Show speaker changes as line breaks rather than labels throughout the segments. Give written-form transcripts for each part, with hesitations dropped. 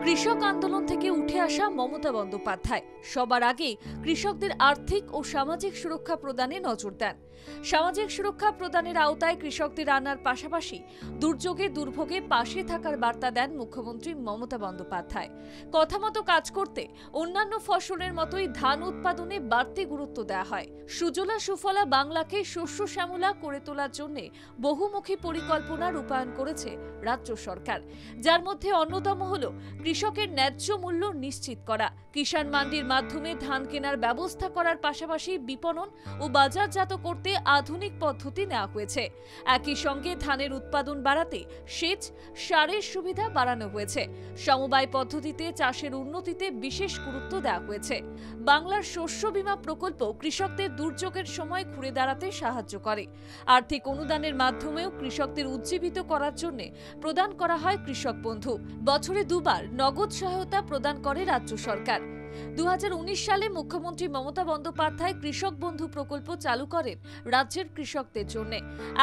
কৃষক আন্দোলন থেকে উঠে আসা মমতা বন্দ্যোপাধ্যায় সবার আগে কৃষকদের আর্থিক ও সামাজিক সুরক্ষা প্রদানে নজর দেন। সামাজিক সুরক্ষা প্রদানের আওতায় কৃষকদের আনার পাশাপাশি দুর্যোগে দুর্ভোগে পাশে থাকার বার্তা দেন মুখ্যমন্ত্রী মমতা বন্দ্যোপাধ্যায়। কথা মতো কাজ করতে অন্যান্য ফসলের মতোই ধান উৎপাদনে বাড়তি গুরুত্ব দেওয়া হয়। সুজলা সুফলা বাংলাকে শস্য শ্যামলা করে তোলার জন্য বহুমুখী পরিকল্পনা রূপায়ণ করেছে রাজ্য সরকার, যার মধ্যে অন্যতম হল কৃষকের ন্যায্য মূল্য নিশ্চিত করা, কিষাণ মান্ডির মাধ্যমে ধান কেনার ব্যবস্থা করার পাশাপাশি বিপণন ও বাজারজাত করতে আধুনিক পদ্ধতি নেওয়া হয়েছে। একই সঙ্গে ধানের উৎপাদন বাড়াতে সেচ, সারের সুবিধা বাড়ানো হয়েছে। সমবায় পদ্ধতিতে চাষের উন্নতিতে বিশেষ গুরুত্ব দেওয়া হয়েছে। বাংলার শস্য বীমা প্রকল্প কৃষকদের দুর্যোগের সময় ঘুরে দাঁড়াতে সাহায্য করে। আর্থিক অনুদানের মাধ্যমেও কৃষকদের উজ্জীবিত করার জন্য প্রদান করা হয় কৃষক বন্ধু। বছরে দুবার নগদ সহায়তা প্রদান করে রাজ্য সরকার। 2019 সালে মুখ্যমন্ত্রী মমতা বন্দ্যোপাধ্যায় কৃষক বন্ধু প্রকল্প চালু করেন রাজ্যের কৃষকদের জন্য।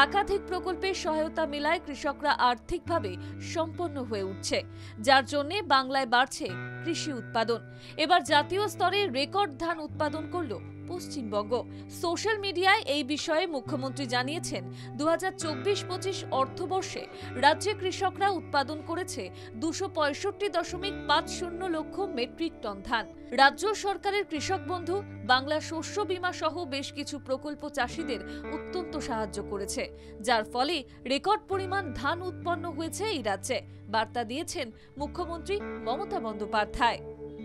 একাধিক প্রকল্পের সহায়তা মেলায় কৃষকরা আর্থিকভাবে সম্পন্ন হয়ে উঠছে, যার জন্য বাংলায় বাড়ছে কৃষি উৎপাদন। এবার জাতীয় স্তরে রেকর্ড ধান উৎপাদন করল পশ্চিমবঙ্গ। সোশ্যাল মিডিয়ায় এই বিষয়ে মুখ্যমন্ত্রী জানিয়েছেন, 2024-25 অর্থবর্ষে রাজ্যে কৃষকরা উৎপাদন করেছে 265.50 লক্ষ মেট্রিক টন ধান। রাজ্য সরকারের কৃষক বন্ধু, বাংলা শস্য বীমা সহ বেশ কিছু প্রকল্প চাষিদের অত্যন্ত সাহায্য করেছে, যার ফলে রেকর্ড পরিমাণ ধান উৎপন্ন হয়েছে এই রাজ্যে। বার্তা দিয়েছেন মুখ্যমন্ত্রী মমতা বন্দ্যোপাধ্যায়।